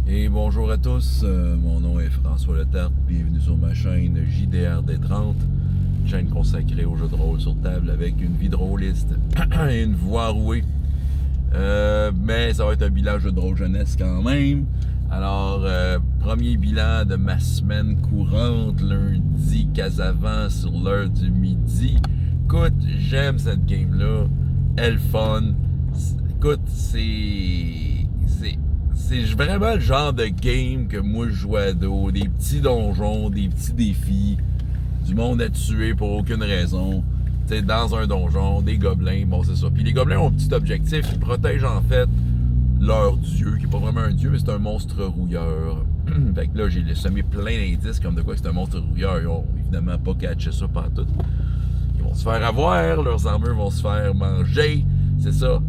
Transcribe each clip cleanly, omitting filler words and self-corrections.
Et bonjour à tous, mon nom est François Letarte, bienvenue sur ma chaîne JDRD30, chaîne consacrée aux jeux de rôle sur table avec une vie de rôliste et une voix rouée. Mais ça va être un bilan jeu de rôle jeunesse quand même. Alors, premier bilan de ma semaine courante, lundi Casavant sur l'heure du midi. Écoute, j'aime cette game-là, elle fun. Écoute, c'est vraiment le genre de game que moi je jouais à dos. Des petits donjons, des petits défis, du monde à tuer pour aucune raison. Tu sais, dans un donjon, des gobelins, bon c'est ça. Puis les gobelins ont un petit objectif, ils protègent en fait leur dieu, qui est pas vraiment un dieu, mais c'est un monstre rouilleur. Fait que là, j'ai semé plein d'indices comme de quoi c'est un monstre rouilleur. Ils ont évidemment pas catché ça pantoute. Ils vont se faire avoir, leurs armures vont se faire manger, c'est ça.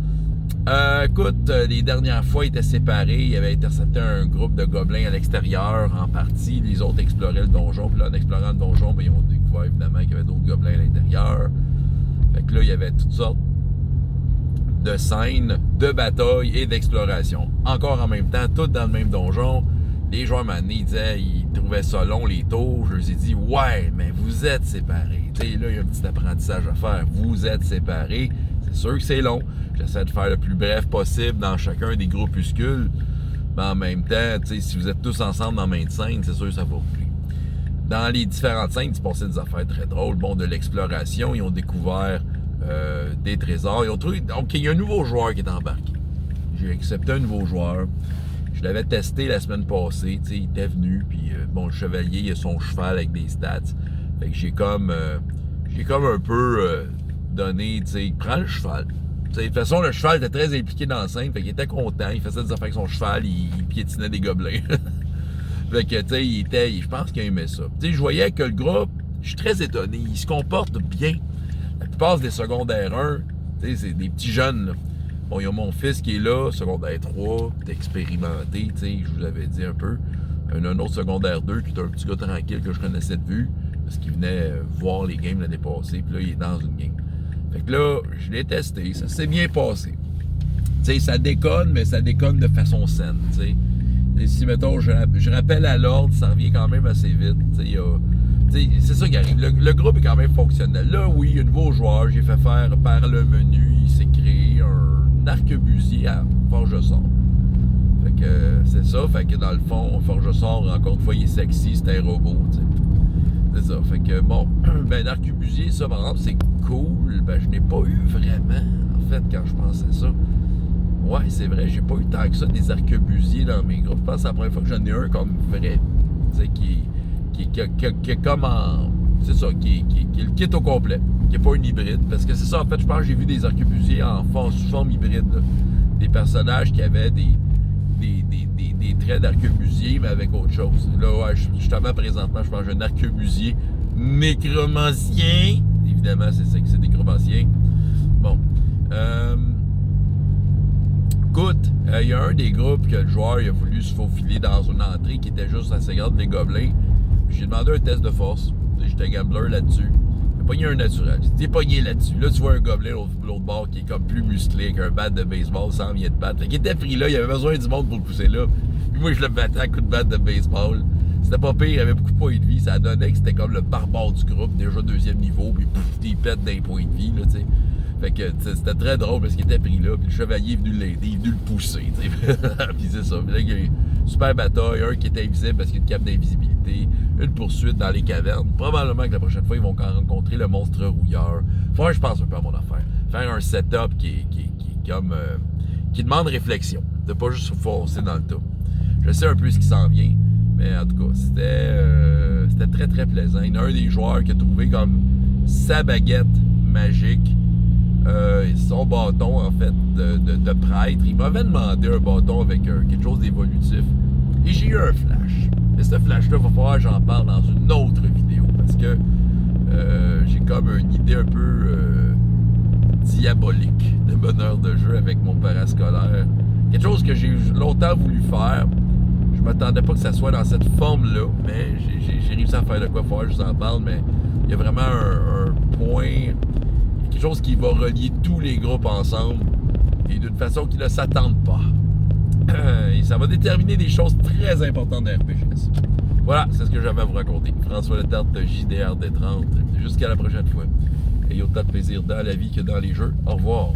Écoute, les dernières fois, ils étaient séparés. Ils avaient intercepté un groupe de gobelins à l'extérieur en partie. Les autres exploraient le donjon. Puis là, en explorant le donjon, ben, ils ont découvert évidemment qu'il y avait d'autres gobelins à l'intérieur. Fait que là, il y avait toutes sortes de scènes, de batailles et d'exploration. Encore en même temps, toutes dans le même donjon. Les joueurs m'amenaient, ils disaient, ils trouvaient ça long, les tours. Je leur ai dit, ouais, mais vous êtes séparés. Tu sais, là, il y a un petit apprentissage à faire. Vous êtes séparés. C'est sûr que c'est long. J'essaie de faire le plus bref possible dans chacun des groupuscules. Mais en même temps, si vous êtes tous ensemble dans la même scène, c'est sûr que ça va vous plaire. Dans les différentes scènes, il se passait des affaires très drôles. Bon, de l'exploration, ils ont découvert des trésors. Ils ont trouvé... Donc, il y a un nouveau joueur qui est embarqué. J'ai accepté un nouveau joueur. Je l'avais testé la semaine passée. Il était venu, puis bon, le chevalier, il a son cheval avec des stats. Fait que j'ai comme un peu donné, prends le cheval. De toute façon, le cheval était très impliqué dans la scène, fait qu'il était content, il faisait des affaires avec son cheval, il piétinait des gobelins. Fait que, je pense qu'il aimait ça. Je voyais que le groupe, je suis très étonné, il se comporte bien. La plupart des secondaires 1, c'est des petits jeunes, là. Bon, il y a mon fils qui est là, secondaire 3, expérimenté, je vous avais dit un peu. Un autre secondaire 2 qui est un petit gars tranquille que je connaissais de vue, parce qu'il venait voir les games l'année passée, puis là, il est dans une game. Fait que là, je l'ai testé, ça s'est bien passé. Ça déconne, mais ça déconne de façon saine, Et si, mettons, je rappelle à l'ordre, ça revient quand même assez vite, c'est ça qui arrive. Le groupe est quand même fonctionnel. Là, oui, il y a un nouveau joueur, j'ai fait faire par le menu, il s'est créé un arquebusier à Forge-Sort. Fait que c'est ça, fait que dans le fond, Forge-Sort, encore une fois, il est sexy, c'est un robot, C'est ça, fait que bon, ben l'arquebusier, ça par exemple, c'est cool, ben je n'ai pas eu vraiment, en fait, quand je pensais ça. Ouais, c'est vrai, j'ai pas eu tant que ça des arquebusiers dans mes groupes. Je pense que c'est la première fois que j'en ai un comme vrai, qui est comme en... C'est ça, qui est le kit au complet, qui est pas un hybride. Parce que c'est ça, en fait, je pense que j'ai vu des arquebusiers sous forme hybride, là. Des personnages qui avaient des traits d'arquebusier, mais avec autre chose. Là, ouais, justement, présentement, je pense que j'ai un arquebusier nécromancien. Évidemment, c'est ça que c'est nécromancien. Bon. Écoute, il y a un des groupes que le joueur il a voulu se faufiler dans une entrée qui était juste assez grande des gobelins. J'ai demandé un test de force. J'étais gambler là-dessus. J'ai pogné un naturel. J'ai pogné là-dessus. Là, tu vois un gobelin l'autre bord qui est comme plus musclé qu'un bat de baseball sans vient de battre. Fait qu'il était pris là, il avait besoin du monde pour le pousser là. Puis moi, je le battais à coup de batte de baseball. C'était pas pire, il avait beaucoup de points de vie. Ça donnait que c'était comme le barbare du groupe, déjà deuxième niveau, puis pouf, il pète d'un point de vie, là, tu sais. Fait que c'était très drôle parce qu'il était pris là, puis le chevalier est venu l'aider, il est venu le pousser, tu sais. Puis c'est ça. Puis là, il y a une super bataille, un qui était invisible parce qu'il y a une cape d'invisibilité, une poursuite dans les cavernes. Probablement que la prochaine fois, ils vont rencontrer le monstre rouilleur. Faut je pense un peu à mon affaire. Faire un setup qui est comme... qui demande réflexion, de pas juste se foncer dans le tas. Je sais un peu ce qui s'en vient, mais en tout cas, c'était très très plaisant. Il y en a un des joueurs qui a trouvé comme sa baguette magique, son bâton en fait de prêtre. Il m'avait demandé un bâton avec quelque chose d'évolutif. Et j'ai eu un flash. Et ce flash-là, il va falloir que j'en parle dans une autre vidéo. Parce que j'ai comme une idée un peu diabolique de bonheur de jeu avec mon parascolaire. Quelque chose que j'ai longtemps voulu faire. Je m'attendais pas que ça soit dans cette forme-là, mais j'ai réussi à faire de quoi faire, je vous en parle, mais il y a vraiment un point, quelque chose qui va relier tous les groupes ensemble et d'une façon qu'ils ne s'attendent pas. Et ça va déterminer des choses très importantes dans RPGS. Voilà, c'est ce que j'avais à vous raconter. François Letarte, JDR D30. Jusqu'à la prochaine fois. Ayez autant de plaisir dans la vie que dans les jeux. Au revoir.